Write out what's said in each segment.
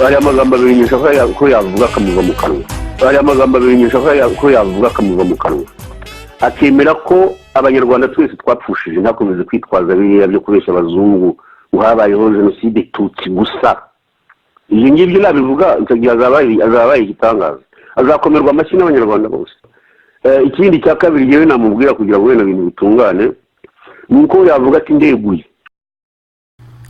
aya magambo abimenyesha ko yavuga akamuva mu kanwa, aya magambo abimenyesha ko yavuga akamuva mu kanwa, akemera ko abanyarwanda twese twapfushije, ntakomeze kwitwaza biriya byo kubeshya abazungu uhabayeho jenoside tutsi gusa. Ibyo ngibyo nabivuga azabaye igitangaza, azakomerwa amashyi n'abanyarwanda bose. Ikindi cya kabiri yewe namubwira kugira ngo wenda ibintu bitungane nuko yavuga ati ndeguye.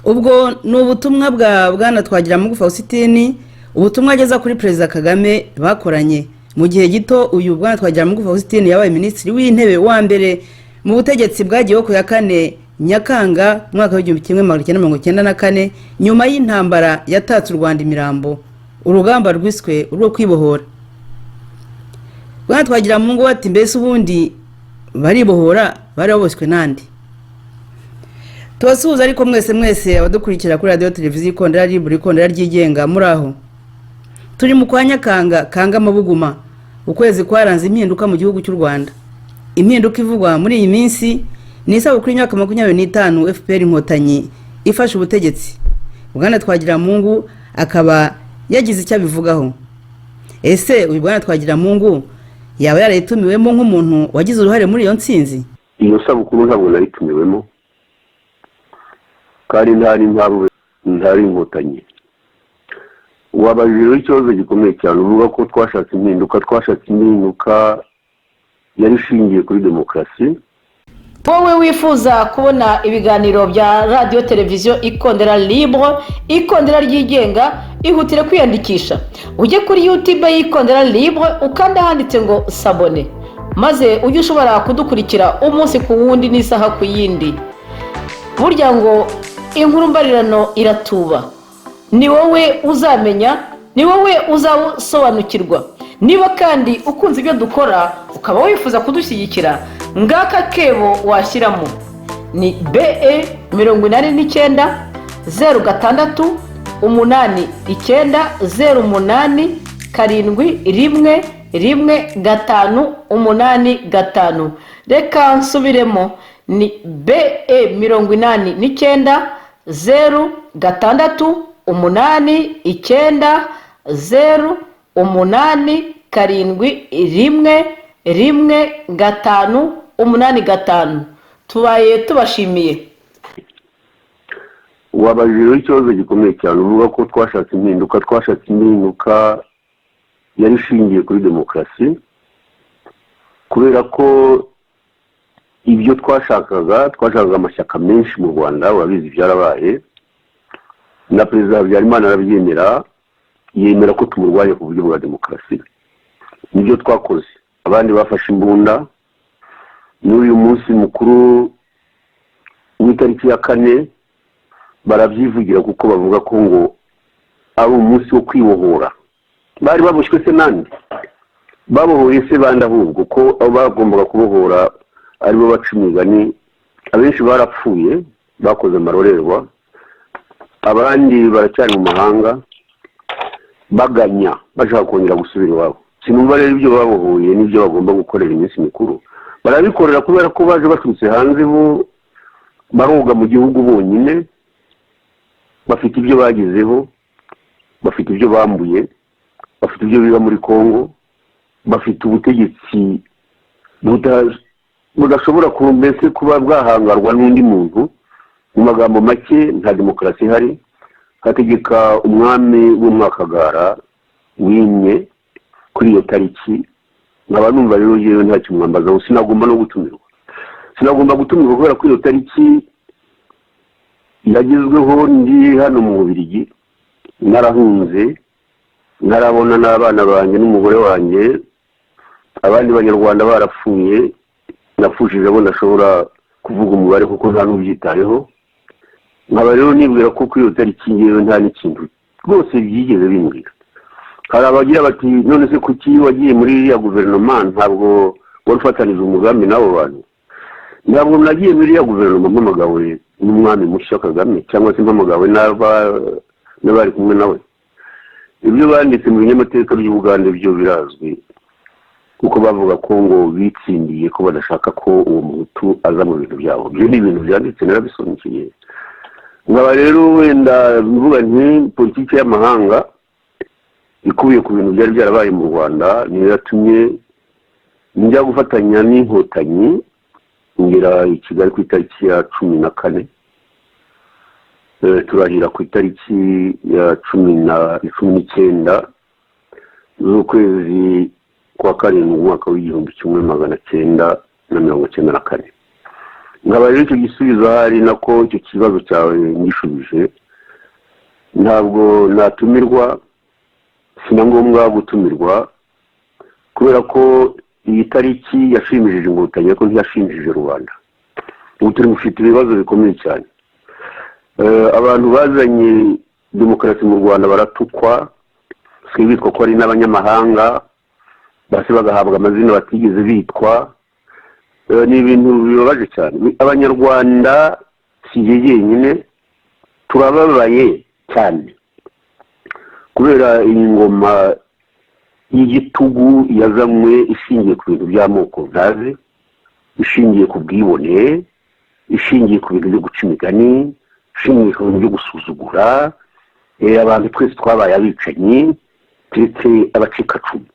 Ubwo ni ubutumwa bwa Bwana Twagiramungu Faustin, ubutumwa ageza kuri Perezida Kagame bakoranye mu gihe gito. Uyu Bwana Twagiramungu Faustin yabaye minisitiri w'intebe wa mbere mu butegetsi bwagiyeho ku ya 4 Nyakanga mwaka wa 1994 nyuma y'intambara yatatse u Rwanda imirambo, urugamba rwiswe urwo kwibohora. Bwana Twagiramungu ati mbese ubundi baribohora bari baboshywe nandi? Tubasuhuza ariko mwese abadukurikira kuri radio televiziyo Ikondera Libre, Ikondera ryigenga muri aho. Turi mu kwa Nyakanga kanga mabuguma, ukwezi kwaranze impinduka mu gihugu cy'u Rwanda. Impinduka ivugwa muri iyi minsi ni isabukuru y'imyaka 25 FPR Inkotanyi ifashe ubutegetsi. Bwana Twagiramungu akaba yagize icyo abivugaho. Ese uyu Bwana Twagiramungu yaba yarayitumiwemo nk'umuntu wagize uruhare muri iyo ntsinzi? Iyo sabukuru ntabwo naritumiwemo, kandi ntari Inkotanyi. Wabajije ikibazo gikomeye cyane, uvuga ko twashatse impinduka yari ishingiye kuri demokarasi. Wowe wifuza kubona ibiganiro bya radio televiziyo Ikondera Libre, Ikondera ryigenga, ihutire kwiyandikisha. Ujye kuri YouTube y'Ikondera Libre ukanda handitse ngo sabone, maze ujye ushobora kudukurikira umunsi ku wundi n'isaha ku yindi. Burya ngo inkuru mbarirano iratuba, ni wowe uzamenya, ni wowe uzasobanukirwa. Niba kandi ukunze ibyo dukora ukaba wifuza kudushyigikira, ngaka kebo washyiramo ni BE 89 06 8 9 08 7 1 5 5. Reka nsubiremo, ni BE 89 06 8 9 08 7 1 5. Tubaye tubashimiye. Wabajije ikibazo gikomeye cyane, uvuga ko twashatse impinduka yari ishingiye kuri demokarasi, kubera ko ibyo twashakaga amashyaka menshi mu Rwanda, wabizi byarabaye, na Perezida Habyarimana arabyemera, yemera ko tumurwanya ku buryo bwa demokarasi. Nibyo twakoze. Abandi bafashe imbunda. N'uyu munsi mukuru w'itariki ya 4 barabyivugira kuko bavuga ko ngo ari umunsi wo kwibohora. Bari baboshywe se nandi? Babohoye se bandi ahubwo ko abo bagombaga kubohora aribo baca imigani. Abenshi barapfuye bakoze amarorerwa, abandi baracyari mu mahanga baganya bashaka kongera gusubira iwabo. Sinumva rero ibyo babohoye n'ibyo bagomba gukorera iminsi mikuru barabikorera, kubera ko baje baturutse hanze bo baroga mu gihugu bonyine, bafite ibyo bagezeho, bafite ibyo bambuye, bafite ibyo biba muri Kongo, bafite ubutegetsi budashobora mbese kuba bwahangarwa n'undi muntu. Mu magambo make, nta demokarasi ihari. Hategeka umwami w'umwakagara wimye kuri iyo tariki. Nkaba numva rero yewe nta kimwambaza, sinagomba no gutumirwa. Sinagomba gutumirwa kubera ko iyo tariki yagezweho ndi hano mu Bubiligi, narahunze, narabona n'abana banjye n'umugore wanjye, abandi banyarwanda barapfuye, napfushije abo ndashobora kuvuga umubare kuko nta n'ubyitayeho. Nkaba rero nibwira ko kuri iyo tariki yewe nta n'ikintu rwose byigeze bimbwira. Hari abagira bati none se kuki wagiye muri ya guverinoma, ntabwo wari ufatanije umugambi n'abo bantu? Ntabwo nagiye muri ya guverinoma mpamagawe n'umwami mushya Kagame, cyangwa se mpamagawe n'abari kumwe nawe. Ibyo banditse mu binyamateka by'Ubugande byo birazwi, kuko bavuga ko ngo bitsindiye ko badashaka ko uwo muhutu aza mu bintu byabo. Ibyo ni ibintu byanditse narabisomye. Nkaba rero wenda mvuga nti politiki y'amahanga ikubiye ku bintu byari byarabaye mu Rwanda niyo yatumye njya gufatanya n'inkotanyi ngera i Kigali ku itariki ya 14 turahira ku itariki ya 19 z'ukwezi kwa karindwi umwaka w'1994 nkaba rero icyo gisubizo hari nako icyo kibazo cyawe ngishubije ntabwo natumirwa sina ngombwa gutumirwa kubera ko iyi tariki yashimishije inkotanyi ko ntiyashimishije rubanda ubu turi mufite ibibazo bikomeye cyane abantu bazanye demokarasi mu Rwanda baratukwa bitwa ko ari n'abanyamahanga base bagahabwa amazina batigeze bitwa ni ibintu bibabaje cyane abanyarwanda si yenyine turababaye cyane kubera ingoma y'igitugu yazamwe ishingiye ku bintu by'amoko ntazi ishingiye ku bwibone ishingiye ku bintu byo guca imigani ishingiye ku bintu byo gusuzugura abantu twese twabaye abicanyi ndetse abacikacumu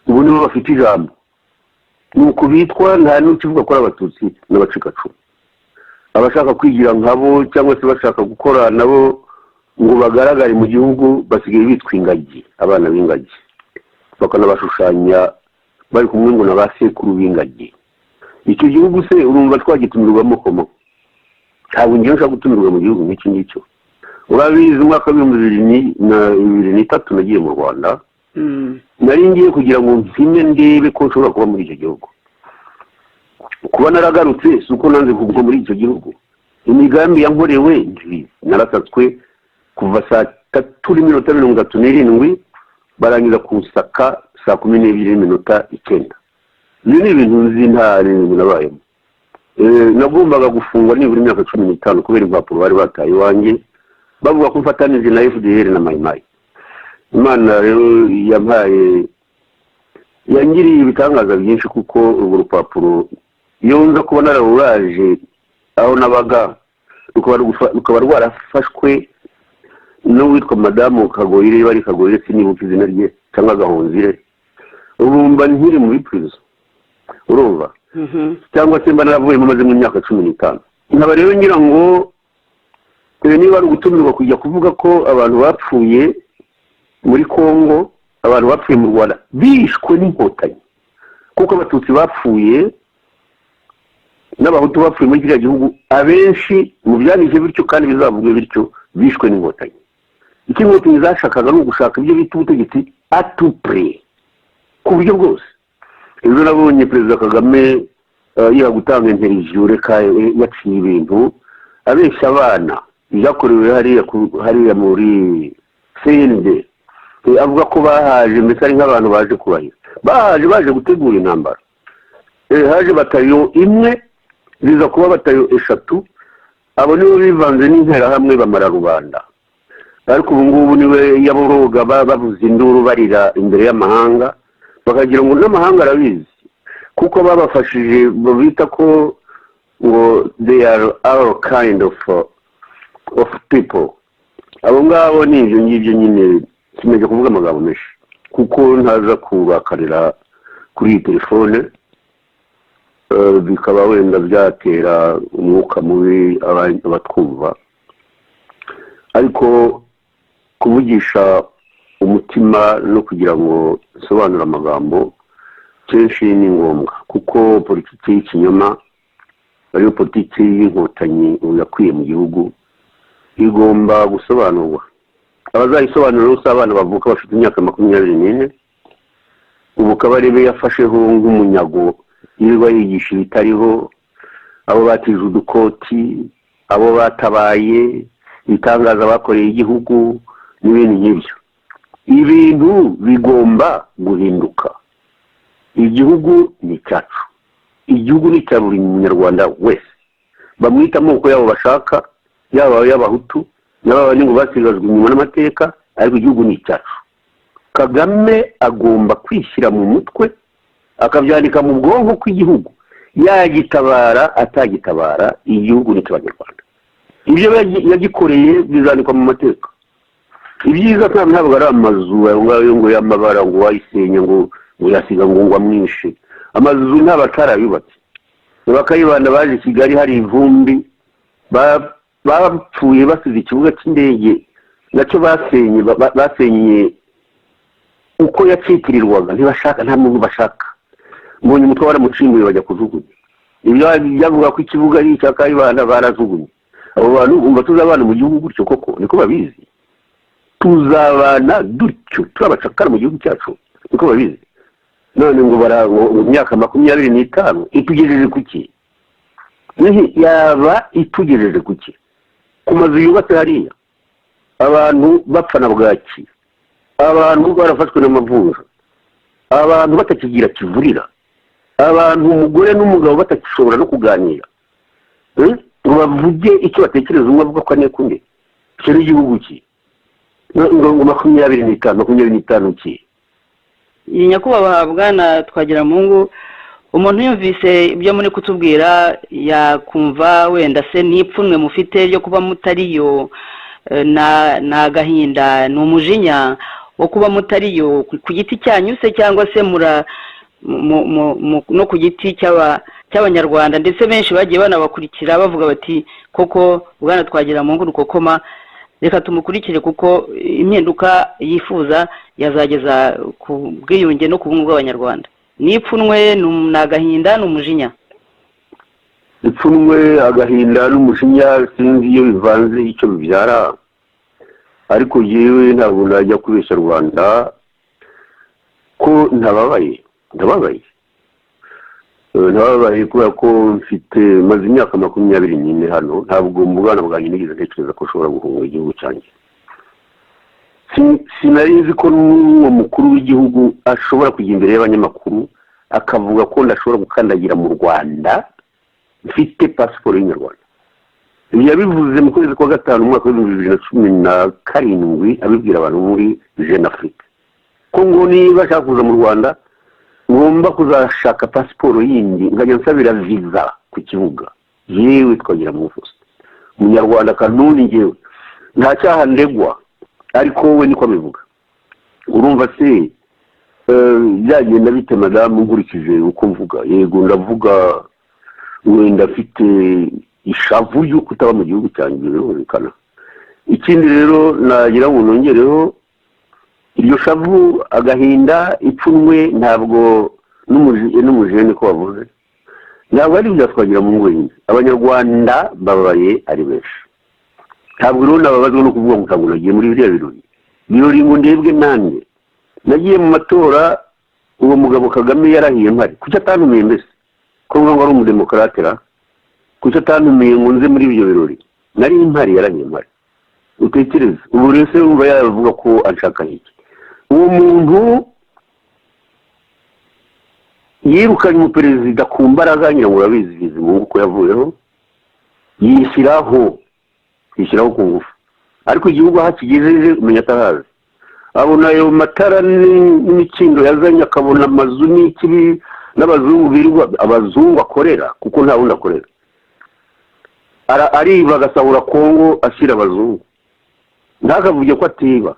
ubu nibo bafite ijambo nuko bitwa nta n'ukivuga ko ari abatutsi n'abacikacumu abashaka kwigira nkabo cyangwa se bashaka gukora nabo ngo bagaragare mu gihugu basigaye bitwa ingagi abana b'ingagi bakanabashushanya bari kumwe ngo na ba sekuru b'ingagi icyo gihugu se urumva twagitumirwamo komo ntabwo ngiye nshaka gutumirwa mu gihugu nk'iki ngicyo urabizi umwaka w'2003 nagiye mu Rwanda nari ngiye kugira ngo mpime ndebe ko nshobora kuba muri icyo gihugu kuba naragarutse si uko nanze kuguma muri icyo gihugu imigambi yankorewe narasatswe kuva saa 3:37 barangiza kunsaka saa 12:09 ibi ni ibintu nzi nta bintu nabayemo nagombaga gufungwa nibura imyaka 15 kubera impapuro bari bataye iwanjye bavuga ko mfatanije na FDR na Mayimayi Imana rero yampaye yangiriye ibitangaza byinshi kuko urwo rupapuro iyo nza kuba nararuraje aho nabaga rukaba rwarafashwe n'uwitwa madamu Kagoyire bari Kagoyire sinibuka izina rye cyangwa Gahonzire ubu mba nkiri muri prison urumva cyangwa se mba naravuye maze mu myaka 15 nkaba rero ngira ngo niba ari gutumirwa kujya kuvuga ko abantu bapfuye muri Kongo abantu bapfuye mu Rwanda bishwe n'inkotanyi kuko abatutsi bapfuye n'abahutu bapfuye muri kiriya gihugu abenshi mu byanditse bityo kandi bizavugwe bityo bishwe n'inkotanyi inkotanyi zashakaga no gushaka ibyo bita ubutegetsi atupre ku buryo bwose ejo nabonye Perezida Kagame yiha gutanga interview reka yaciye ibintu abeshya abana byakorewe hariya muri CND avuga ko bahaje mbese ari nk'abantu baje kurahira baje gutegura intambara haje batayo imwe biza kuba batayo 3 abo nibo bivanze n'interahamwe bamara rubanda ariko ubu ngubu niwe yaboroga bavuze induru barira imbere y'amahanga bakagira ngo n'amahanga arabizi kuko babafashije bita ko ngo they are our kind of people abo ngabo ni ibyo ngibyo nyine kimeje kuvuga amagambo menshi kuko ntaza kubakarira kuri iyi telefone bikaba wenda byatera umwuka mubi abatwumva ariko kuvugisha umutima no kugira ngo nsobanure amagambo kenshi ni ngombwa kuko politiki y'ikinyoma ariyo politiki y'inkotanyi yakwiye mu gihugu igomba gusobanurwa abazayisobanura usa abana bavuka bafite imyaka 24 ubu Kabarebe yafasheho nk'umunyago yirirwa yigisha ibitariho abo batije udukoti abo batabaye ibitangaza bakoreye igihugu n'ibindi nk'ibyo ibintu bigomba guhinduka igihugu ni cyacu igihugu ni cya buri munyarwanda wese bamwita amoko yabo bashaka yaba y'abahutu n'abandi ngo basigajwe inyuma n'amateka ariko igihugu ni cyacu Kagame agomba kwishyira mu mutwe akabyandika mu bwonko kw'igihugu yagitabara atagitabara igihugu ni cy'abanyarwanda ibyo yagikoreye bizandikwa mu mateka ibyiza ntabwo ari amazu ayo ngayo ngo y'amabara ngo wayisenya ngo yasiga ngo amwishe. Amazu ntabwo atarayubatse. Bakayibanda baje Kigali hari ivumbi bapfuye basize ikibuga cy'indege nacyo basenye uko yacitirirwaga ntibashaka nta muntu bashaka. Mbonye umutwe waramucimbuye bajya kujugunya. Ibyo byavuga ko ikibuga ari icya Kayibanda barajugunye. Abo bantu umva tuzabana mu gihugu gutyo koko niko babizi. Tuzabana dutyo turabacakara mu gihugu cyacu niko babizi. None ngo mu myaka 25 itugejeje kuki? Yaba itugejeje kuki? Ku mazu yubatse hariya abantu bapfana bwaki, abantu barafashwe n'amavunja, abantu batakigira kivurira, abantu umugore n'umugabo batakishobora no kuganira ngo bavuge icyo batekereza umwe avuga ko ane kunde. Cyo igihugu ki ngo 25 ki iyi nyakubahwa Bwana Twagiramungu, umuntu yumvise ibyo muri kutubwira yakumva wenda se n'ipfunwe mufite ryo kuba mutariyo na gahinda n'umujinya wo kuba mutariyo ku giti cyanyu se cyangwa se no ku giti cy'abanyarwanda ndetse benshi bagiye banabakurikira bavuga bati koko Bwana Twagiramungu rukokoma reka tumukurikire kuko impinduka yifuza yazageza ku bwiyunge no ku bumwe bw'abanyarwanda. N'ipfunwe n'agahinda n'umujinya. Ipfunwe agahinda n'umujinya sinzi iyo bivanze icyo bibyara, ariko yewe ntabwo najya kubeshya Rwanda ko ntababaye kubera ko mfite maze imyaka 24 hano. Ntabwo mu bwana bwanjye nigeze ntekereza ko ushobora guhunga igihugu cyanjye. Sinarizi ko n'uwo mukuru w'igihugu ashobora kujya imbere y'abanyamakuru akavuga ko ndashobora gukandagira mu Rwanda mfite pasiporo y'inyarwanda. Yabivuze mu kwezi kwa gatanu mu mwaka wa 2017 abibwira abantu muri Jeune Afrique ko ngo niba ashaka kuza mu Rwanda ngomba kuzashaka pasiporo yindi ngajya nsabira visa ku kibuga. Yewe Twagiramungu umunyarwanda kanuni ngewe nta cyaha ndegwa, ariko we niko abivuga. Urumva se byagenda bite madamu nkurikije uko mvuga? Yego ndavuga wenda afite ishavu yo kutaba mu gihugu cyanjye birumvikana. Ikindi rero nagira ngo nongereho iryo shavu agahinda ipfunwe ntabwo n'umujene ko bavuze ntabwo ari bya Twagiramungu wenyine. Abanyarwanda babaye ari benshi. Ntabwo rero nababazwa no kuvuga ngo ntabwo nagiye muri biriya birori ngo ndebwe nanjye nagiye mu matora. Uwo mugabo Kagame yarahiye mpari kuki atanumiye mbese ko ngo ari umudemokratera? Kuki atanumiye ngo nze muri ibyo birori? Nari mpari yarahiye mpari. Utekereze ubu rero se umva yavuga ko anshaka iki? Uwo muntu yirukanye umuperezida ku mbaraga ngira ngo urabizi Bizimungu ko yavuyeho yishyiraho ku ngufu, ariko igihugu aho kigejeje umenya atahazi. Abona ayo matara n'imikindo yazanye akabona amazu n'ikibi n'abazungu birirwa abazungu akorera kuko nta wundi akorera. Ariba agasahura Kongo ashyira abazungu ntakavuge ko atiba.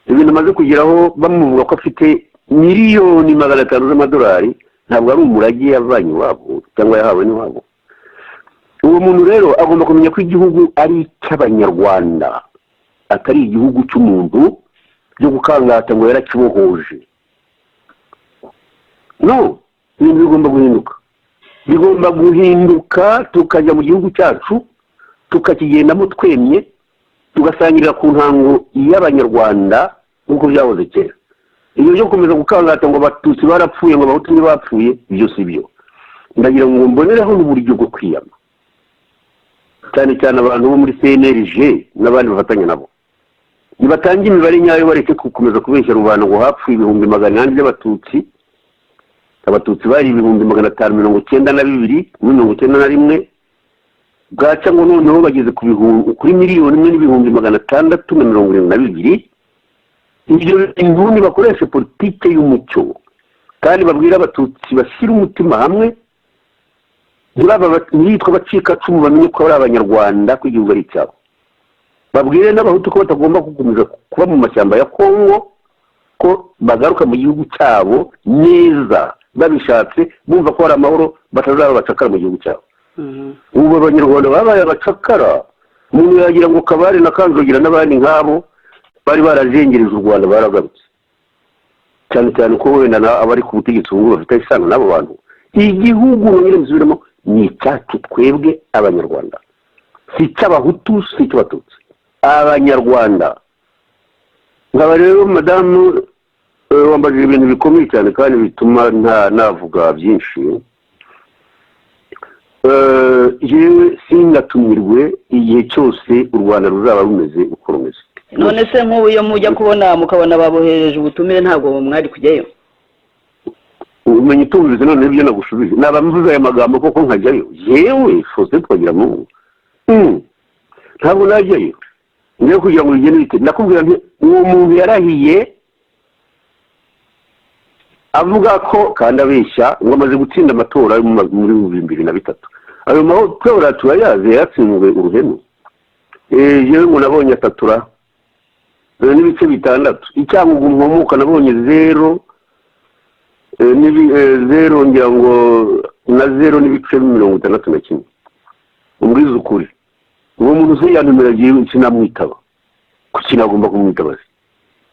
Ibintu amaze kugeraho bamuvuga ko afite miliyoni 500 z'amadolari, ntabwo ari umurage yavanye iwabo cyangwa yahawe n'iwabo. Uwo muntu rero agomba kumenya ko igihugu ari icy'abanyarwanda atari igihugu cy'umuntu byo gukangata ngo yarakibohoje. No, ibintu bigomba guhinduka tukajya mu gihugu cyacu tukakigendamo twemye tugasangirira ku ntango y'abanyarwanda nk'uko byahoze kera. Ibyo byo gukomeza gukangata ngo Abatutsi barapfuye ngo Abahutu ntibapfuye ibyo si byo. Ndagira ngo mbonereho n'uburyo bwo kwiyama cyane abantu bo muri CNRG n'abandi bafatanya nabo nibatangira imibare nyayo bareke gukomeza kubeshya rubanda ngo hapfuye 800 by'Abatutsi. Abatutsi bari 592 muri 91 bwaca ngo noneho bageze ku bihumbi kuri miliyoni 1,672. Ibyo bintu bakoresha politike y'umucyo kandi babwira Abatutsi bashyira umutima hamwe nitwa bacika cumu bamenye ko ari abanyarwanda ko igihugu ari cyabo. babwire n'abahutu ko batagomba gukomeza kuba mu mashyamba ya Kongo, ko bagaruka mu gihugu cyabo neza babishatse bumva ko hari amahoro, batazaba abacakara mu gihugu cyabo. Ubu abanyarwanda babaye abacakara, umuntu yagira ngo Kabare na Kanjogera n'abandi nk'abo bari barajengereje u Rwanda baragarutse, cyane cyane ko wenda abari ku butegetsi ubu bafite isano n'abo bantu. Igihugu nyine musubiramo ni icyacu twebwe abanyarwanda, si icy'abahutu si icy'abatutsi, abanyarwanda. Nkaba rero madamu wambajije ibintu bikomeye cyane kandi bituma navuga byinshi. Yewe sinatumirwe igihe cyose u Rwanda ruzaba rumeze uko rumeze. none se nk'ubu iyo mujya kubona mukabona babohereje ubutumire ntabwo mwari kujyayo? Umenye utumvise none ibyo nagushubije, naba mvuze aya magambo koko nkajyayo? Yewe Faustin Twagiramungu ntabwo najyayo. Niyo kugira ngo bigende bite, nakubwira nti uwo muntu yarahiye avuga ko kandi abeshya ngo amaze gutsinda amatora muri 2003. Ayo matora turayazi, yatsinzwe uruhenu. Yewe ngo nabonye atatura n'ibice 6, icyangugu nkomuka nabonye 0 ngira ngo na 0 n'ibice 61. Umbwiza ukuri, uwo muntu se yantumira giye sinamwitaba, kuki nagomba kumwitaba?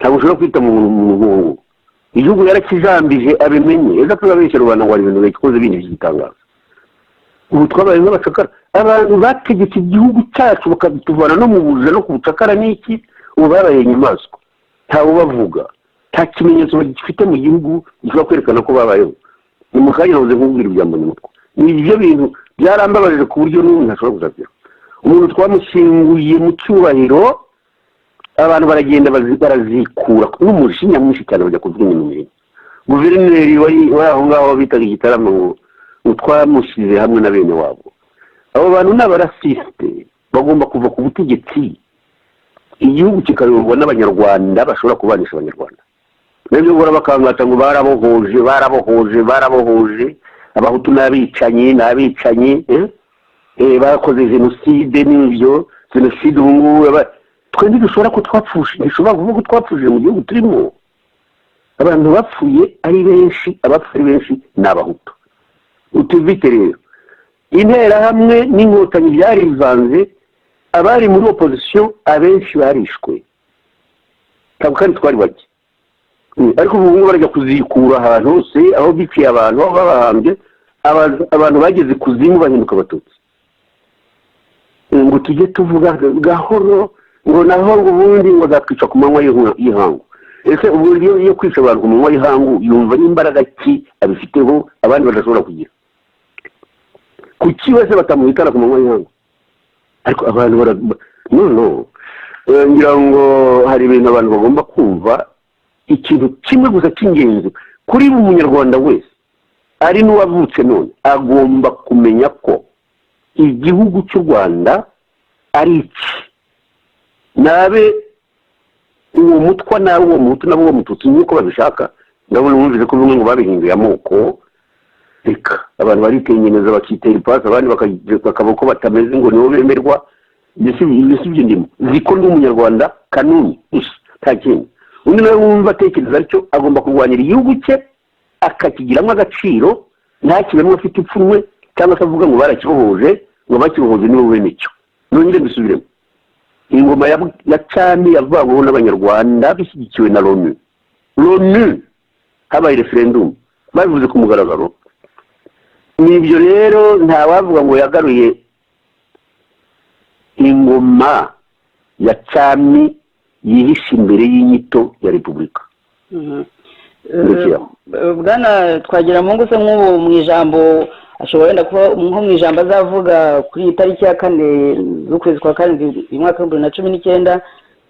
Ntabwo ushobora kwita mu muhungu. Igihugu yarakijambije abimenye, ejo turabeshya rubanda ngo ari ibintu bikoze bindi by'itangaza. Ubu twabaye nk'abacakara, abantu bategetse igihugu cyacu bakatuvana no mu buje no ku bucakara n'iki, ubu babaye inyamaswa, ntawe bavuga, nta kimenyetso bagifite mu gihugu gishobora kwerekana ko babayeho. Ni mu kanya navuze nk'ubwira ibyambonye umutwe. Ni ibyo bintu byarambabarije ku buryo n'ubu ntashobora kuzabwira. Umuntu twamushyinguye mu cyubahiro, abantu baragenda barazikura n'umujinya mwinshi cyane bajya kuvuga ibintu bimwe. Guverineri w'aho ngaho bitaga igitaramo ngo twamushyize hamwe na bene wabo. Abo bantu n'abarasiste bagomba kuva ku butegetsi, igihugu kikayoborwa n'abanyarwanda bashobora kubanisha abanyarwanda. N'ibyo gora bakangata ngo barabohoje abahutu n'abicanyi bakoze jenoside n'ibyo jenoside ubu twende dushobora ko twapfushe, dushobora kuvuga ko twapfuje mu gihugu turimo. Abantu bapfuye ari benshi, abapfuye ari benshi n'abahutu. Utuvite rero intera hamwe n'inkotanyi byarivanze, abari muri opposition abenshi barishwe, kandi twari bake. Ariko ubu barajya kuzikura ahantu hose, aho biciye abantu aho babahambye, abantu bageze kuzimu bahinduka abatutsi. Ngo tujye tuvuga gahoro ngo naho ngo ubundi ngo zatwica ku manywa y'ihangu. Ese ubu iyo kwica abantu ku manywa y'ihangu yumva n'imbaraga ki abifiteho abandi badashobora kugira? Kuki wese batamuhitana ku manywa y'ihangu? Ariko abantu ngira ngo hari ibintu abantu bagomba kumva. Ikintu kimwe gusa cy'ingenzi kuri buri munyarwanda wese, ari n'uwavutse none, agomba kumenya ko igihugu cy'u Rwanda ari iki. Nabe uwo mutwa nawe uwo muhutu nabo uwo mututsi nk'uko babishaka, ndabona mwumvise ko bimwe ngo babihinduye amoko. Reka abantu baritengeneza bakitera ipasi, abandi bakaba ko batameze ngo nibo bemerwa. Mbese ibyo ndimo ziko ndi umunyarwanda kanuni nta kindi. Undi nawe wumva atekereza atyo agomba kurwanira igihugu cye akakigiramo agaciro, nta kibemo afite ipfunwe cyangwa se avuga ngo barakibohoje, ngo bakibohoje nibo bene cyo. Nongere dusubiremo, ingoma ya cyami yavanyweho n'abanyarwanda bishyigikiwe na loni habaye referendum babivuze ku mugaragaro. Nibyo rero nta wavuga ngo yagaruye ingoma ya cyami yihishe imbere y'inyito ya repubulika. Bwana Twagiramungu se nk'ubu mu ijambo ashobora wenda kuba nko mu ijambo azavuga kuri tariki ya 4 z'ukwezi kwa 7 umwaka wa 2019,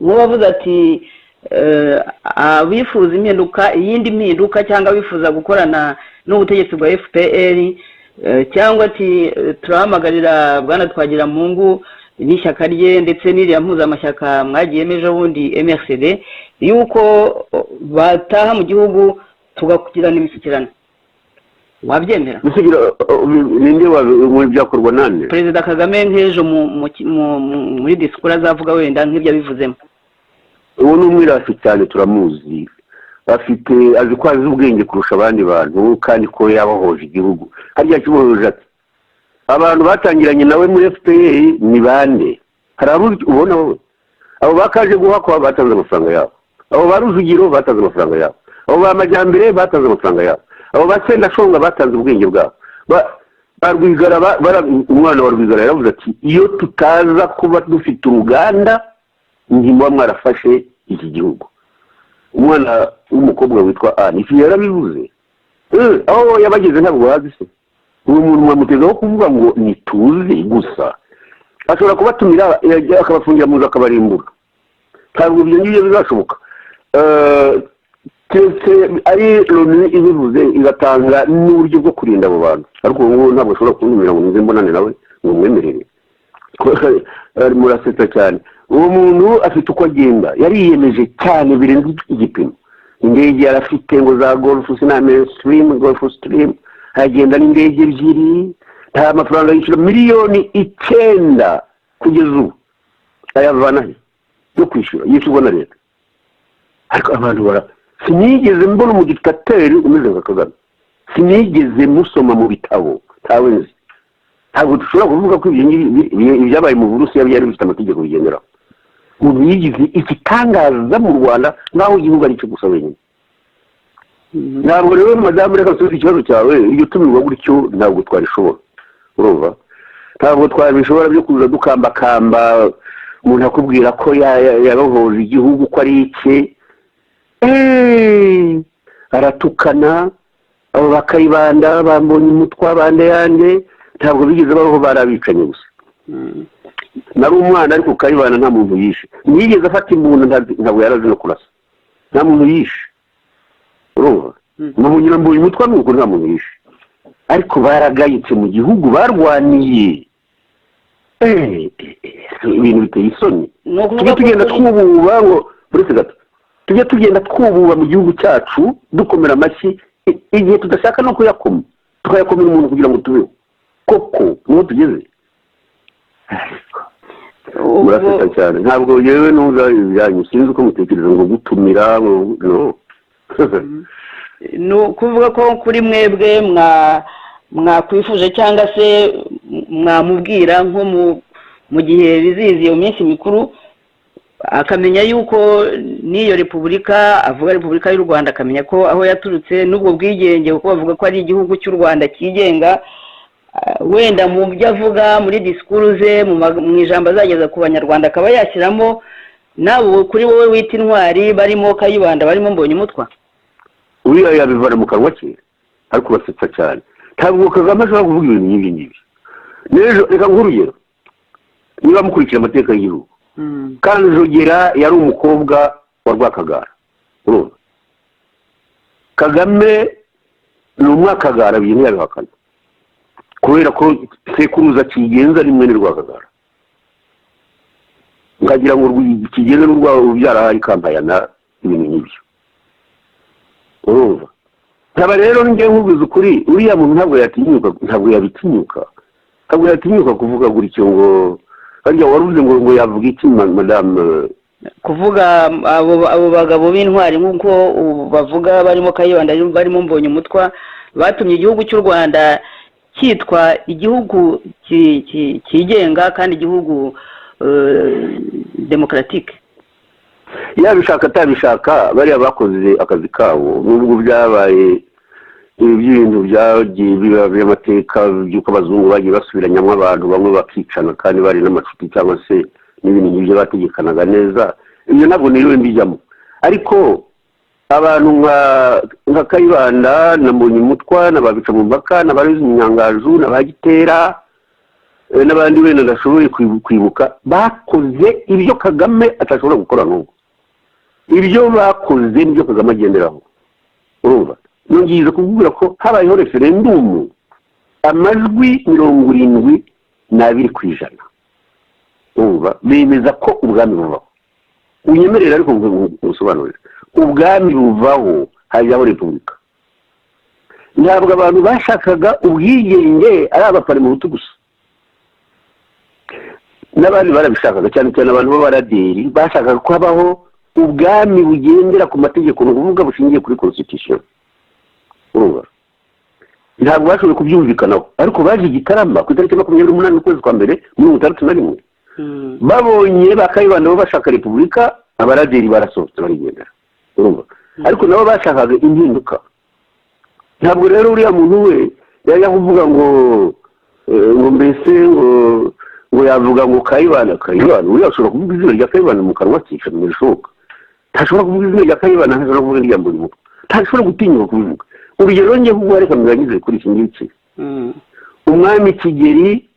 nk'ubu avuze ati abifuza impinduka, iyindi mpinduka cyangwa bifuza gukorana n'ubutegetsi bwa FPR, cyangwa ati turahamagarira Bwana Twagiramungu n'ishyaka rye ndetse n'iriya mpuzamashyaka mwagiye ejo bundi MRCD yuko bataha mu gihugu tugakugirana imishyikirano. wabyemera ninde muri byakorwa nande perezida Kagame nk'ejo muri disikuru azavuga wenda nk'ibyo abivuzemo. uwo ni umwirasi cyane turamuzi, azi ko azi ubwenge kurusha abandi bantu kandi ko yabahoje igihugu. harya kibohoje ati abantu batangiranye nawe muri FPR ni bande? hari abo ubona wowe, abo bakaje guhakwa batanze amafaranga yabo, abo ba Rujugiro batanze amafaranga yabo, abo ba Majyambere batanze amafaranga yabo, abo ba Sendashonga batanze ubwenge bwabo. Rwigara umwana wa Rwigara yaravuze ati iyo tutaza kuba dufite uruganda ntimuba mwarafashe iki gihugu. umwana w'umukobwa witwa Anne yarabivuze, aho yabageze ntabwo bazi se. uwo muntu mwamutezeho kuvuga ngo nituzi gusa, ashobora kubatumira akabafungira mu nzu akabarimbura. ntabwo ibyo ngibyo bizashoboka. ari Loni ibivuze igatanga n'uburyo bwo kurinda abo bantu, ariko ubu ngubu ntabwo ashobora kuntumira ngo nize mbonane nawe ngo mwemerere. murasetsa cyane. uwo muntu afite uko agenda, yariyemeje cyane birenze igipimo. indege yarafite ngo za Golf Stream, Golf Stream, hagenda n'indege ebyiri, nta mafaranga yishyura miliyoni 9 kugeza ubu ayavana he yo kwishyura, yishyurwa na leta. ariko abantu sinigeze mbona umudiktateri umeze nka Kagame, sinigeze musoma mu bitabo, ntawe nzi. ntabwo dushobora kuvuga ko ibyabaye mu Burusiya byari bifite amategeko bigenderaho. umuntu yigize igitangaza mu Rwanda nk'aho igihugu ari cyo gusa wenyine. ntabwo rero madamu reka nsubize ikibazo cyawe, iyo tumirwa gutyo ntabwo twarishobora, urumva, ntabwo twabishobora byo kuza dukambakamba umuntu akubwira ko yabohoje igihugu ko ari icye. aratukana, abo bakayibanda bambonye umutwa bande yande, ntabwo bigeze baho barabicanye gusa. nari umwana ariko kayibanda nta muntu yishe, ntiyigeze afata imbunda, ntabwo yarazi no kurasa, nta muntu yishe, urumva. mubunyira mbonye umutwa nuko nta muntu yishe, ariko baragayitse mu gihugu barwaniye. ibintu biteye isoni. tujye tugenda twububa ngo uretse gato, tujye tugenda twububa mu gihugu cyacu dukomera amashyi igihe tudashaka no kuyakoma, tukayakomera umuntu kugira ngo tubeho. koko niho tugeze. muraseka cyane, ntabwo yewe nuza ibyanyu sinzi uko mutekereza ngo gutumira no. ni ukuvuga ko kuri mwebwe mwakwifuje cyangwa se mwamubwira nko mu gihe bizihiza iyo minsi mikuru, akamenya yuko n'iyo repubulika avuga Repubulika y'u Rwanda, akamenya ko aho yaturutse n'ubwo bwigenge, kuko bavuga ko ari igihugu cy'u Rwanda cyigenga. wenda mu byo avuga muri disikuru ze, mu ijambo azageza ku banyarwanda, akaba yashyiramo nabo kuri wowe wita intwari, barimo Kayibanda, barimo Mbonyumutwa. uriya yabivana mu kanwa ke, ariko basetsa cyane. ntabwo Kagame ashobora kuvuga ibintu nk'ibi ngibi. n'ejo reka nk'urugero, niba mukurikira amateka y'igihugu, Kanjogera yari umukobwa wa Rwakagara, urumva. Kagame ni umwakagara, ibintu yabihakana kubera ko sekuruza kigenza rimwe ni Rwakagara, nkagira ngo kigenza n'urwarubyara hari Kampayana, ibintu nk'ibyo, urumva. nkaba rero njye nkubwiza ukuri, uriya muntu ntabwo yabitinyuka kuvuga gutyo ngo harya waruze ngo yavuga iki madame, kuvuga abo bagabo b'intwari nk'uko bavuga, barimo Kayibanda, barimo Mbonyumutwa, batumye igihugu cy'u Rwanda cyitwa igihugu cyigenga kandi igihugu demokaratike. yabishaka atabishaka, bariya bakoze akazi kabo. nubwo byabaye ibintu byagiye biba by'amateka by'uko abazungu bagiye basubiranyamo abantu bamwe bakicana kandi bari n'amacuti cyangwa se n'ibintu nk'ibyo bategekanaga neza, ibyo ntabwo niriwe mbijyamo. ariko abantu nka Kayibanda na Mbonyumutwa na Babica Mubaka na Barizi Munyangaju na Bagitera n'abandi wenda ndashoboye kwibuka, bakoze ibyo Kagame atashobora gukora n'ubu. ibyo bakoze nibyo Kagame agenderaho, urumva. nongeye kuvuga ko habayeho referendumu, amajwi 72%, urumva, bemeza ko ubwami buvaho. unyemerera ariko ngusobanurire, ubwami buvaho hajyaho repubulika. ntabwo abantu bashakaga ubwigenge ari abaparimuhutu gusa, n'abandi barabishakaga, cyane cyane abantu b'abaraderi bashakaga ko habaho ubwami bugendera ku mategeko, ni ukuvuga bushingiye kuri constitution. Ntabwo bashoboye kubyumvikanaho, ariko baje Gitarama ku itariki 28 ukwezi kwa mbere 1961 babonye bakayibanda bo bashaka repubulika, abaraderi barasohotse barigendera. Ariko nabo bashakaga impinduka. Ntabwo rero uriya muntu we yari kuvuga ngo mbese ngo yavuga ngo Kayibanda uriya ashobora kuvuga izina rya Kayibanda mu kanwa kica mu bishoboka, ntashobora kuvuga izina rya Kayibanda, ntashobora kuvuga irya Mbonyi, ntashobora gutinyuka kubivuga. Urugero njye kuvuga reka mbirangize kuri iki ngiki. Umwami Kigeli,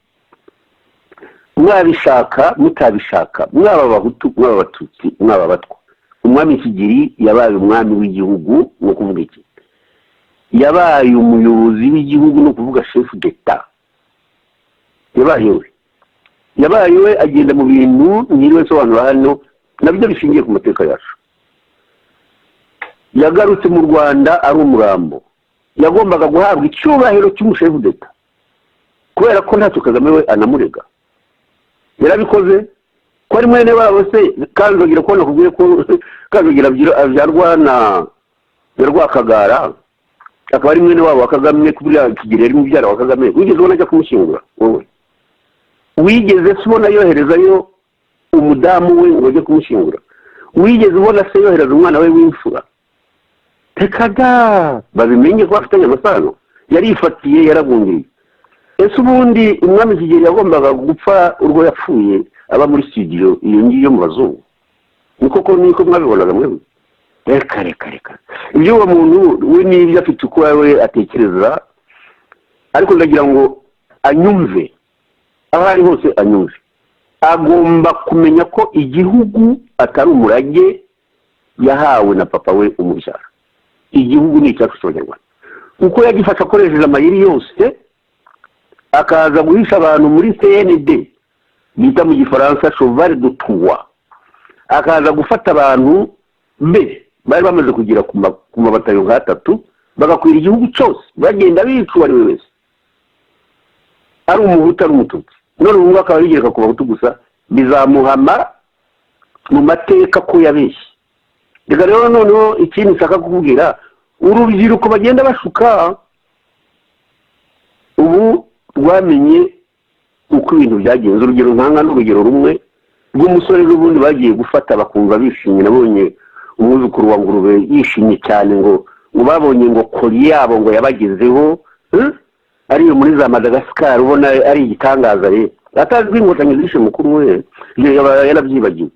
mwabishaka mutabishaka, mwaba abahutu mwaba abatutsi mwaba abatwa, umwami Kigeli yabaye umwami w'igihugu, no kuvuga iki, yabaye umuyobozi w'igihugu, no kuvuga chef d'etat. yabaye we agenda mu bintu nyiriwe sobanura hano nabyo bishingiye ku mateka yacu. Yagarutse mu Rwanda ari umurambo, yagombaga guhabwa icyubahiro cy'umushefu d'etat kubera ko ntacyo Kagame we anamurega. Yarabikoze ko ari mwene wabo se, Kanjogera ko nakubwiye ko Kanjogera abyarwa na Rwakagara, akaba ari mwene wabo wa Kagame, kubira Kigeli ari mubyara wa Kagame. Wigeze ubona ajya kumushyingura wowe? Wigeze ubona yoherezayo umudamu we ngo ajye kumushyingura? Wigeze ubona se yohereza umwana we w'imfura? Tekada babimenye ko afitanye amasano, yarifatiye yarabungiriye. Ese ubundi umwami Kigeli yagombaga gupfa urwo yapfuye aba muri studio iyo ngiyo mu bazungu? Niko mwabibonaga mwe? Reka ibyo uwo muntu we n'ibyo afite uko we atekereza, ariko ndagira ngo anyumve, aho ari hose anyumve. Agomba kumenya ko igihugu atari umurage yahawe na papa we umubyara. Igihugu ni icyacu cy'Abanyarwanda. Uko yagifasha akoresheje amayeri yose, akaza guhisha abantu muri CND bita mu gifaransa cheval de Troie, akaza gufata abantu bari bamaze kugira ku mabatayo gatatu, bagakwira igihugu cyose, bagenda bicuwa ari wese, ari umuhutu ari umututsi. None ubu akaba yigereka ku bahutu gusa, bizamuhama mu mateka ko yabeshye. Reka rero noneho ikintu nshaka kukubwira, urubyiruko bagenda bashuka ubu rwamenye uko ibintu byagenze. Urugero ntanga n'urugero rumwe rw'umusore n'ubundi bagiye gufata bakumva bishimye. Nabonye umwuzukuru wa Ngurube yishimye cyane ngo babonye ngo kori yabo ngo yabagezeho, ariyo muri za Madagascar, ubona ari igitangaza. Rero atazwi inkotanyi zishe mukuru we yarabyibagiwe,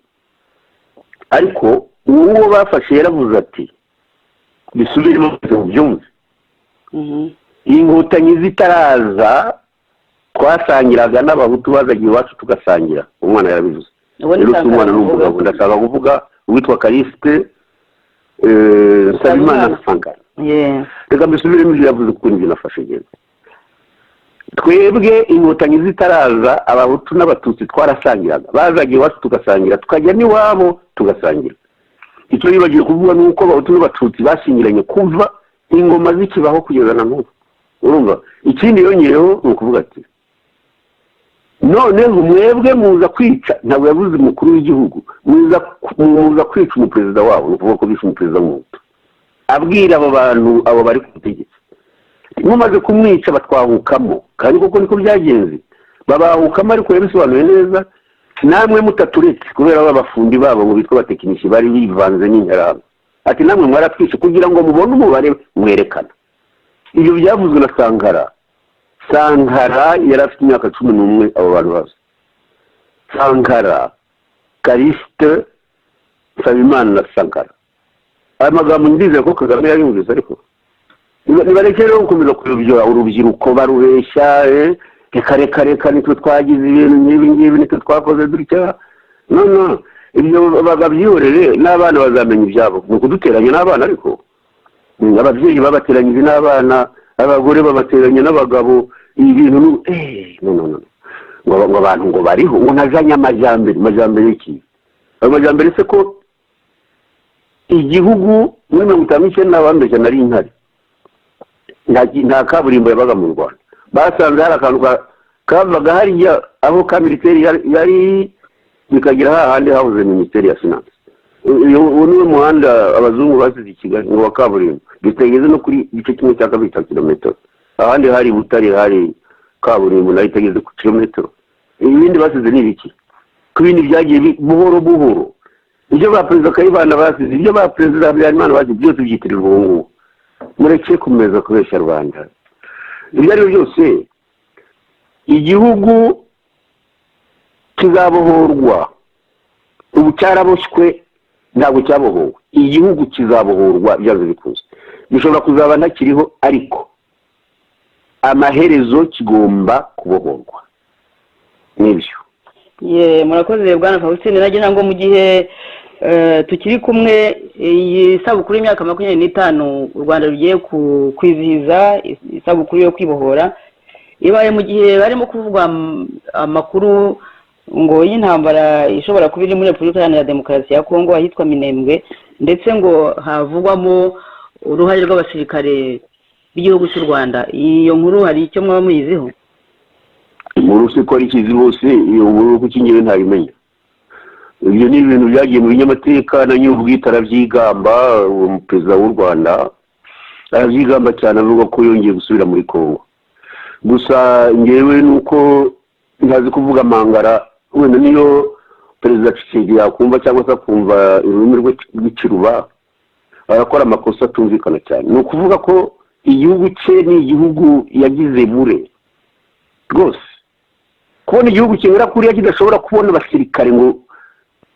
ariko uwo bafashe yaravuze ati bisubiremo byumve. Inkotanyi zitaraza twasangiraga n'abahutu, bazagiye iwacu tugasangira. Umwana yarabivuze. Rero umwana n'umugabo, ndashaka kuvuga uwitwa Callixte Nsabimana Sankara. Reka mbisubiremo ibyo yavuze kuko nibyo nafashe genda. Twebwe inkotanyi zitaraza abahutu n'abatutsi twarasangiraga, bazagiye iwacu tugasangira, tukajya n'iwabo tugasangira. Icyo yibagiwe kuvuga ni uko abahutu n'abatutsi bashyingiranye kuva ingoma zikibaho kugeza na n'ubu. Urumva? Ikindi yongeyeho ni ukuvuga ati noneho mwebwe muza kwica, ntabwo yavuze umukuru w'igihugu, muza kwica umuperezida wabo, ni ukuvuga ko bishe umuperezida w'umuhutu. Abwira abo bantu, abo bari ku butegetsi, mumaze kumwica batwahukamo, kandi koko niko byagenze. Babahukamo, ariko yabisobanuye neza, namwe mutaturetse kubera abafundi babo ngo bitwa abatekinisi bari bivanze n'interahamwe. Ati namwe mwaratwishe kugira ngo mubone umubare mwerekana. Ibyo byavuzwe na Sankara. Sankara yari afite imyaka 11 abo bantu bose. Sankara, Callixte Nsabimana na Sankara. Aya magambo ndize ko Kagame yayumvise, ariko nibareke rero gukomeza kuyobya urubyiruko barubeshya. Reka nitwe twagize ibintu ngibi nitwe twakoze dutya. No ibyo bagabyihorere, n'abana bazamenya ibyabo. Ni ukuduteranya n'abana, ariko ababyeyi babateranyije n'abana, abagore babateranya n'abagabo. Ibintu no ngo abantu ngo bariho ngo ntajanye amajyambere y'iki. Amajyambere se ko igihugu muri 1959 nari intare, nta kaburimbo yabaga mu Rwanda. Basanze hari akantu kavaga hariya aho ka militeri yari bikagira hahandi habuze Minisiteri ya Finance. Uwo niwo muhanda abazungu basize i Kigali ngo wa kaburimbo, bitageze no kuri igice kimwe cya kabiri cya kilometero. Ahandi hari Butare hari kaburimbo nayo itageze ku kilometero. Ibindi basize ni ibiki? Ku bindi byagiye buhoro buhoro. Ibyo ba Perezida Kayibanda basize, ibyo ba Perezida Habyarimana basize, byose byitirirwa ubu ngubu. Mureke kumeza kubeshya Rwanda. Ibyo ari byo byose igihugu kizabohorwa. Ubu cyaraboshywe ntabwo cyabohowe. Igihugu kizabohorwa byazo bikuze. Bishobora kuzaba ntakiriho ariko amaherezo kigomba kubohorwa. Nibyo. Murakoze Bwana Faustin, nagira ngo mu gihe tukiri kumwe iyi sabukuru y'imyaka 25 u Rwanda rugiye kwizihiza isabukuru yo kwibohora, ibaye mu gihe barimo kuvugwa amakuru ngo y'intambara ishobora kuba iri muri Repubulika Iharanira Demokarasi ya Kongo ahitwa Minembwe, ndetse ngo havugwamo uruhare rw'abasirikare b'igihugu cy'u Rwanda. Iyo nkuru hari icyo mwaba muyiziho? Inkuru se ko ari kizi bose, iyo nkuru ku kingewe ntabimenya. Ibyo ni ibintu byagiye mu binyamateka na nyubwita arabyigamba. Uwo Perezida w'u Rwanda arabyigamba cyane, avuga ko yongeye gusubira muri Kongo. Gusa ngewe nuko ntazi kuvuga mangara, wenda niyo Perezida Tshisekedi yakumva cyangwa se akumva ururimi rw'ikiruba arakora amakosa atumvikana cyane. Ni ukuvuga ko igihugu cye ni igihugu yagize bure rwose. Kubona igihugu kingera kuriya kidashobora kubona abasirikare ngo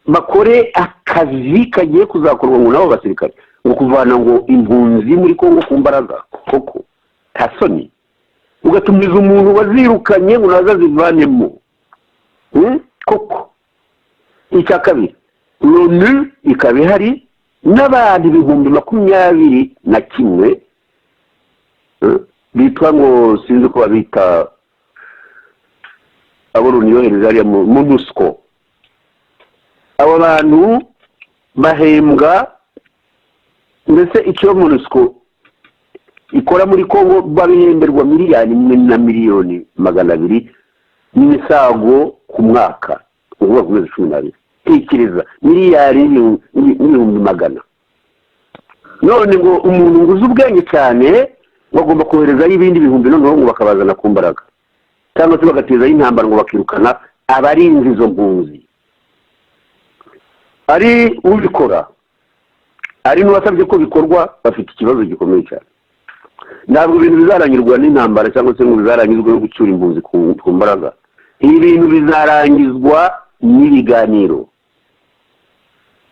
bakore akazi kagiye kuzakorwa ngo nabo basirikare, ngo kuvana ngo impunzi muri Kongo ku mbaraga, koko nta soni. Ugatumiza umuntu wazirukanye ngo naza zivanemo, koko. Icya kabiri, Loni ikaba ihari n'abandi 21,000 bitwa ngo sinzi ko babita abo Loni yohereza hariya mu MONUSCO. Abo bantu bahembwa, ndetse icyo MONUSCO ikora muri Kongo babihemberwa miliyari na miliyoni 200 n'imisago ku mwaka, uvuga ku kwezi 12. Tekereza miliyari n'ibihumbi 100. None ngo umuntu nguze ubwenge cyane bagomba koherezayo ibindi bihumbi, noneho ngo bakabazana ku mbaraga, cyangwa se bagatezayo intambara ngo bakirukana abarinzi izo mpunzi. Ari ubikora ari n'uwasabye ko bikorwa bafite ikibazo gikomeye cyane. Ntabwo ibintu bizarangirwa n'intambara cyangwa se ngo bizarangizwe no gucyura impunzi ku mbaraga. Ibintu bizarangizwa n'ibiganiro.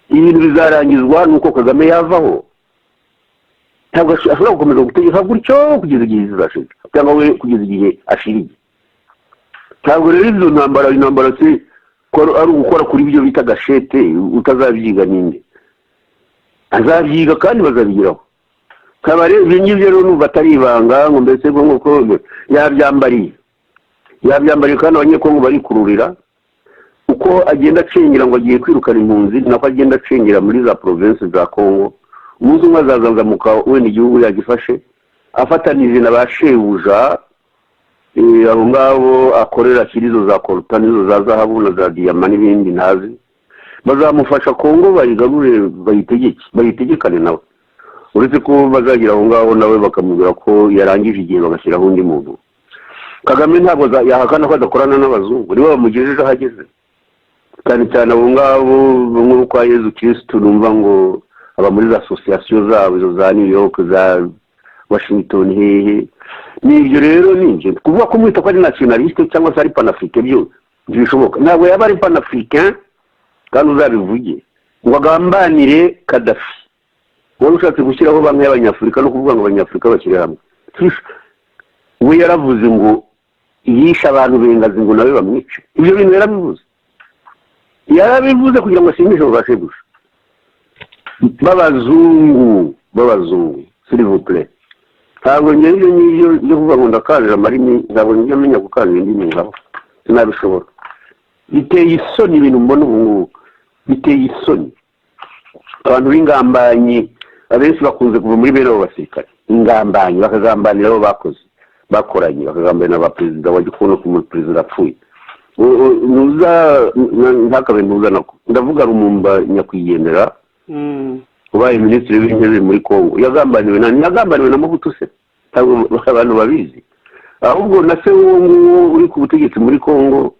Ibintu bizarangizwa nuko Kagame yavaho. Ntabwo ashobora gukomeza gutegeka gutyo kugeza igihe zizashira, cyangwa we kugeza igihe ashiriye. Ntabwo rero izo intambara se ko ari ugukora kuri ibyo bita gashete, utazabyiga ninde azabyiga kandi bazabigiraho. Kabare ibyo rero numva atari ibanga ngo mbese ngo yabyambariye kandi abanyekongo bari kururira uko agenda acengera ngo agiye kwirukana impunzi, nako agenda acengera muri za province za Kongo. Umunsi umwe azazanzamuka wenda igihugu yagifashe afatanije na bashebuja abo ngabo akorera kirizo za koruta nizo za zahabu na za diyama n'ibindi ntazi, bazamufasha Kongo bayigarure bayitegekane nawe. Uretse ko bazagira aho ngaho nawe bakamubwira ko yarangije igihe bagashyiraho undi muntu. Kagame ntabwo yahakana ko adakorana n'abazungu, nibo bamugejeje ahageze. Cyane cyane abo ngabo bamwe kwa Yezu Kristo numva ngo aba muri za association zabo izo za New York za Washington hehe. Nibyo rero ninje kuvuga ko mwita ko ari nationaliste cyangwa se ari panafrique byo bishoboka. Ntabwo yaba ari panafricain kandi uzabivuge ngo agambanire Gaddafi. Wowe ushatse gushyiraho bamwe y'abanyafrika no kuvuga ngo abanyafrika bakire hamwe. We yaravuze ngo yisha abantu bengazi ngo nawe bamwice. Ibyo bintu yarabivuze kugira ngo asimishe ubashe gusa. Babazungu s'il vous plaît. Ntabwo ngende n'ibyo byo kuvuga ngo ndakarira marimi, ntabwo njye menya gukarira indimi ngabo sinabishobora. Biteye isoni ibintu mbona ubu, biteye isoni. Abantu b'ingambanyi abenshi bakunze kuva muri bene abo basirikare. ingambanyi bakagambanira abo bakoranye bakagambanira abaperezida wa gikono ku perezida apfuye ntakabe ntuza nako ndavuga Lumumba nyakwigendera ubaye minisitiri w'intebe muri Kongo yagambaniwe na Mobutu se abantu babizi ahubwo na se w'uwo uri ku butegetsi muri Kongo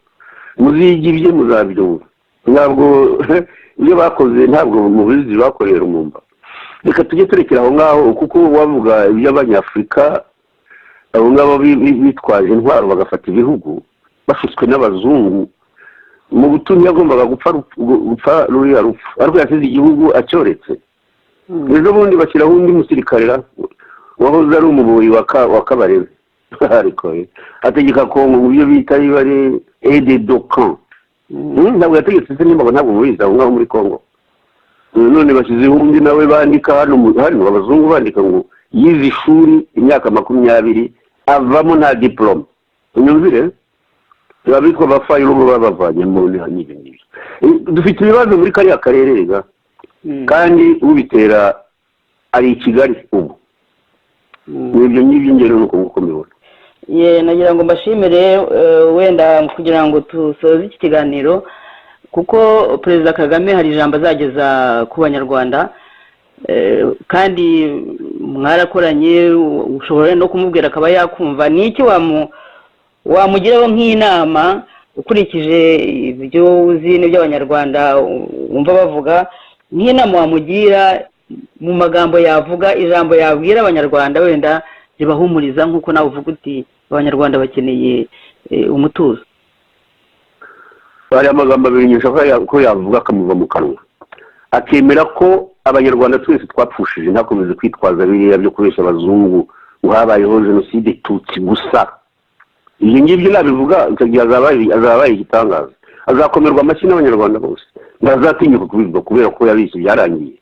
muzigibye muzabyumva ntabwo ibyo bakoze ntabwo mubizi bakorera Lumumba reka tujye turekera aho ngaho kuko wavuga iby'abanyafurika abo ngabo bitwaje intwaro bagafata ibihugu bashutswe n'abazungu mu butumwa yagombaga gupfa ruriya rupfu ariko yasize igihugu acyoretse ejo bundi bashyiraho undi musirikare wahoze ari umuboyi wa Kabarebe ariko ategeka Kongo mu byo bita bari aide de camp ntabwo yategetse se nimba ntabwo mubizi aho ngaho muri Kongo none bashyizeho undi nawe bandika hano abazungu bandika ngo yize ishuri imyaka 20 avamo nta diplome unyumvire babitwa bafaye urubo babavanye mu n'ibyo dufite ibibazo muri kariya karere kandi ubitera ari i Kigali ubu n'ibyo ngero nuko mubibona nagira ngo mbashimire wenda kugira ngo tusoze iki kiganiro kuko Perezida Kagame hari ijambo azageza ku banyarwanda kandi mwarakoranye ushobora no kumubwira akaba yakumva n'iki wamugiraho nk'inama ukurikije ibyo uzi n'ibyo abanyarwanda wumva bavuga nk'inama wamugira mu magambo yavuga ijambo yabwira abanyarwanda wenda ribahumuriza nk'uko nawe uvuga uti abanyarwanda bakeneye umutuzo hari amagambo abiri nyinshi ko yavuga akamuva mu kanwa akemera ko abanyarwanda twese twapfushije ntakomeze kwitwaza biriya byo kubeshya abazungu ngo habayeho jenoside tutsi gusa ibyo ngibyo nabivuga icyo azabaye igitangaza azakomerwa amashyi n'abanyarwanda bose ntazatinyuka kubivuga kubera ko yabishye byarangiye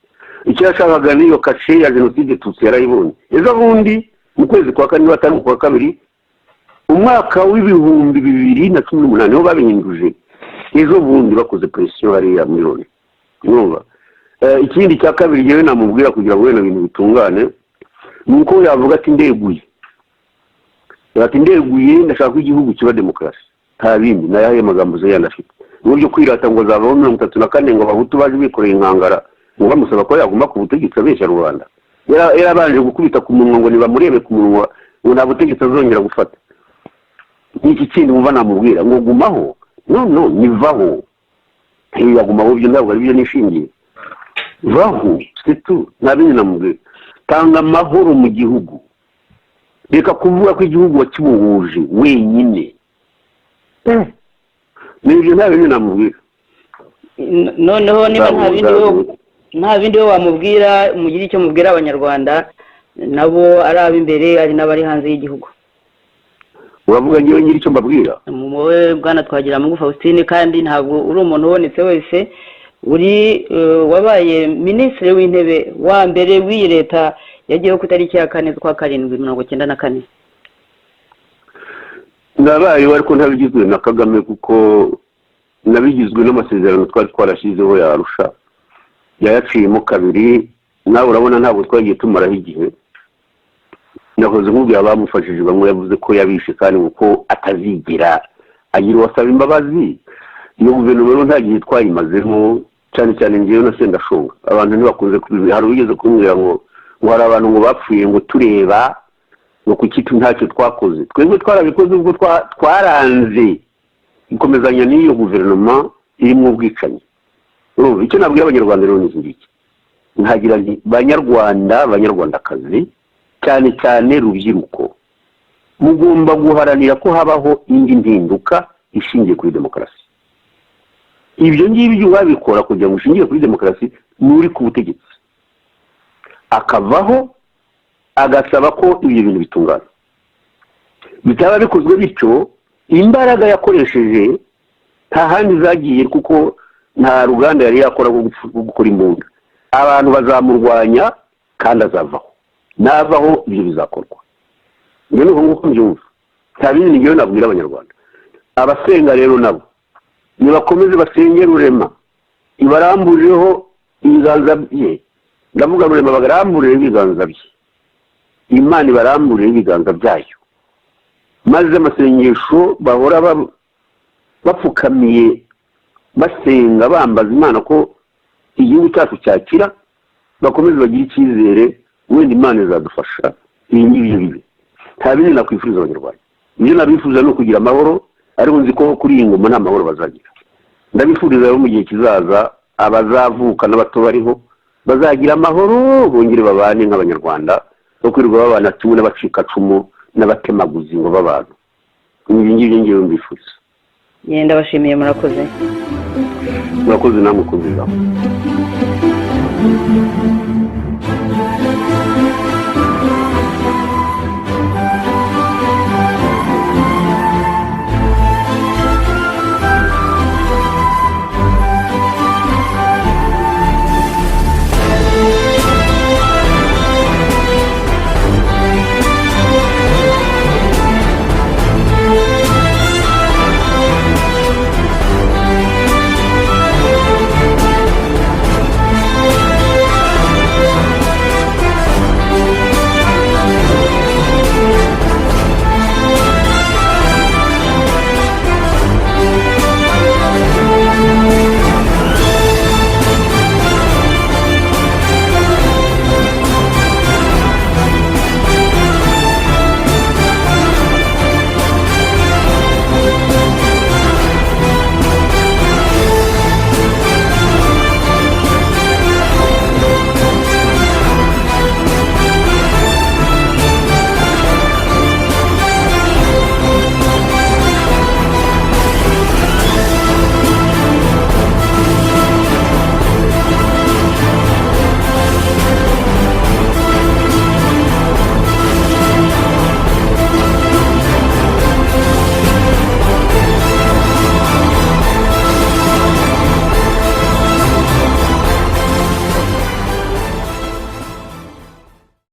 icyo yashakaga n'iyo kashe ya jenoside tutsi yarayibonye ejo bundi mu kwezi kwa kane n'atanu kwa kabiri umwaka w'ibihumbi 2018 niho babihinduje ejo bundi bakoze presiyo hariya muri Loni numva ikindi cya kabiri yewe namubwira kugira ngo wenda ibintu bitungane nuko yavuga ati ndeguye ndashaka igihugu kiba demokarasi nta bindi nayaye magambo ze yanafite n'uburyo kwirata ngo zavaho 34 ngo abahutu baje bikoreye inkangara ngo bamusaba ko yaguma ku butegetsi abeshya Rwanda yarabanje gukubita ku munwa ngo nibamurebe ku munwa ngo nta butegetsi azongera gufata n'iki kindi mumva namubwira ngo gumaho no nivaho yagumaho byo ntabwo ari byo nishingiye vaho situ nabindi namubwira tanga amahoro mu gihugu reka kuvuga ko igihugu wakimuhuje wenyine n'ibyo ntabindi namubwira noneho niba nta bindi wamubwira mugira icyo mubwira abanyarwanda nabo ari ab'imbere ari n'abari hanze y'igihugu uravuga ngiye ngira icyo mbabwira wowe Bwana Twagiramungu Faustin kandi ntabwo uri umuntu ubonetse wese uri wabaye minisitiri w'intebe wa mbere w'iyi leta yagiyeho ku itariki ya 4 z'ukwa 7/1994 nabaye ariko ntabigizwe na Kagame kuko nabigizwe n'amasezerano twari twarashyizeho ya Arusha yayaciyemo kabiri nawe urabona ntabwo twagiye tumaraho igihe nakoze nk'ubwo abamufashije bamwe yavuze ko yabishe kandi uko atazigira agira wasaba imbabazi iyo guverinoma nta gihe twayimazemo cyane cyane ngiye na Sendashonga abantu ntibakunze kubivuga hari ugeze kumbwira ngo hari abantu ngo bapfuye ngo tureba ngo kuki ntacyo twakoze twebwe twarabikoze ubwo twaranze ikomezanya n'iyo guverinoma irimo ubwicanyi icyo nabwiye abanyarwanda rero n'izindi ntagira nti banyarwandakazi cyane cyane rubyiruko mugomba guharanira ko habaho indi mpinduka ishingiye kuri demokarasi ibyo ngibyo wabikora kugira ngo ushingiye kuri demokarasi n'uri ku butegetsi akavaho agasaba ko ibyo bintu bitungana bitaba bikozwe bityo imbaraga yakoresheje nta handi zagiye kuko nta ruganda yari yakora rwo gukora imbunda abantu bazamurwanya kandi azavaho navaho ibyo bizakorwa njye nuko nguko mbyumva nta bindi ngiye nabwira abanyarwanda abasenga rero nabo nibakomeze basenge Rurema ibaramburireho ibiganza bye ndavuga Rurema bagaramburireho ibiganza bye imana ibarambure ibiganza byayo, maze amasengesho bahora bapfukamiye basenga bambaza imana ko igihugu cyacu cyakira, bakomeze bagire icyizere, wenda imana izadufasha iyi ngibi bibe. Nta bindi nakwifuriza abanyarwanda, ibyo nabifuza ni ukugira amahoro, ariko nzi ko kuri iyi ngoma nta mahoro bazagira. Ndabifuriza rero mu gihe kizaza abazavuka n'abato bariho bazagira amahoro, bongere babane nk'abanyarwanda, no kwirirwa babana kimwe n'abacikacumu n'abatemaguzi ngo b'abantu. Ibi ngibyo ngewe mbifuriza. Yenda bashimiye, murakoze. Murakoze namwe kubizaho.